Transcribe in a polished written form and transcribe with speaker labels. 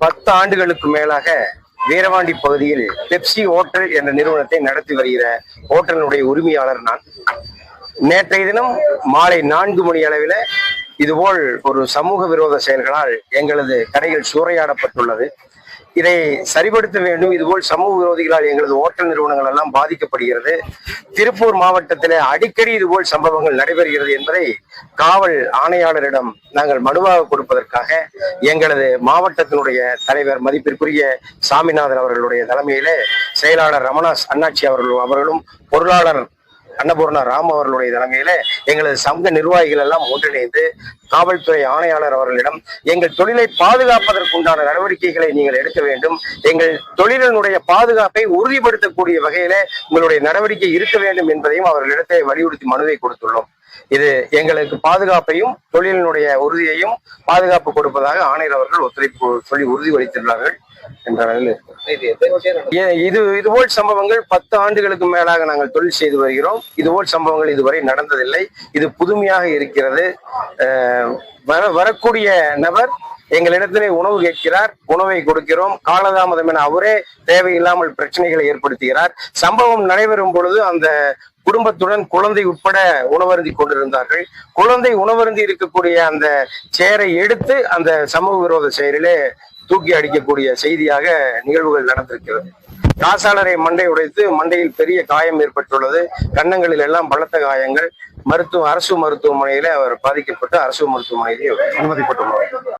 Speaker 1: 10 ஆண்டுகளுக்கு மேலாக வீரவாண்டி பகுதியில் பெப்சி ஹோட்டல் என்ற நிறுவனத்தை நடத்தி வருகிற ஹோட்டலினுடைய உரிமையாளர் நான். நேற்றைய தினம் மாலை 4 மணி அளவில் இதுபோல் ஒரு சமூக விரோத செயல்களால் எங்களது கடைகள் சூறையாடப்பட்டுள்ளது. இதை சரிபடுத்த வேண்டும். இதுபோல் சமூக விரோதிகளால் எங்களது ஹோட்டல் நிறுவனங்கள் எல்லாம் பாதிக்கப்படுகிறது. திருப்பூர் மாவட்டத்தில் அடிக்கடி இதுபோல் சம்பவங்கள் நடைபெறுகிறது என்பதை காவல் ஆணையாளரிடம் நாங்கள் மனுவாக கொடுப்பதற்காக எங்களது மாவட்டத்தினுடைய தலைவர் மதிப்பிற்குரிய சாமிநாதன் அவர்களுடைய தலைமையிலே செயலாளர் ரமணாஸ் அண்ணாச்சி அவர்களும் பொருளாளர் அன்னபூர்ணா ராம் அவர்களுடைய தலைமையில எங்களது சங்க நிர்வாகிகள் எல்லாம் ஒன்றிணைந்து காவல்துறை ஆணையாளர் அவர்களிடம் எங்கள் தொழிலை பாதுகாப்பதற்குண்டான நடவடிக்கைகளை நீங்கள் எடுக்க வேண்டும், எங்கள் தொழிலினுடைய பாதுகாப்பை உறுதிப்படுத்தக்கூடிய வகையில உங்களுடைய நடவடிக்கை இருக்க வேண்டும் என்பதையும் அவர்களிடத்தை வலியுறுத்தி மனுவை கொடுத்துள்ளோம். இது எங்களுக்கு பாதுகாப்பையும் தொழிலினுடைய உறுதியையும் பாதுகாப்பு கொடுப்பதாக ஆணையர் அவர்கள் ஒத்துழைப்பு சொல்லி உறுதியளித்துள்ளார்கள் என்ற இதுபோல் சம்பவங்கள் 10 ஆண்டுகளுக்கு மேலாக நாங்கள் தொழில் செய்து வருகிறோம். இதுபோல் சம்பவங்கள் இதுவரை நடந்ததில்லை. இது புதுமையாக இருக்கிறது. வரக்கூடிய நபர் எங்களிடத்திலே உணவு கேட்கிறார், உணவை கொடுக்கிறோம். காலதாமதம் என அவரே தேவையில்லாமல் பிரச்சனைகளை ஏற்படுத்துகிறார். சம்பவம் நடைபெறும் பொழுது அந்த குடும்பத்துடன் குழந்தை உட்பட உணவருந்தி கொண்டிருந்தார்கள். குழந்தை உணவருந்தி இருக்கக்கூடிய அந்த சேரை எடுத்து அந்த சமூக விரோத செயலிலே தூக்கி அடிக்கக்கூடிய செய்தியாக நிகழ்வுகள் நடந்திருக்கிறது. காசாளரை மண்டை உடைத்து மண்டையில் பெரிய காயம் ஏற்பட்டுள்ளது. கன்னங்களில் எல்லாம் பலத்த காயங்கள். அரசு மருத்துவமனையில அவர் பாதிக்கப்பட்டு அரசு மருத்துவமனையிலே அனுமதிப்பட்டுள்ளார்.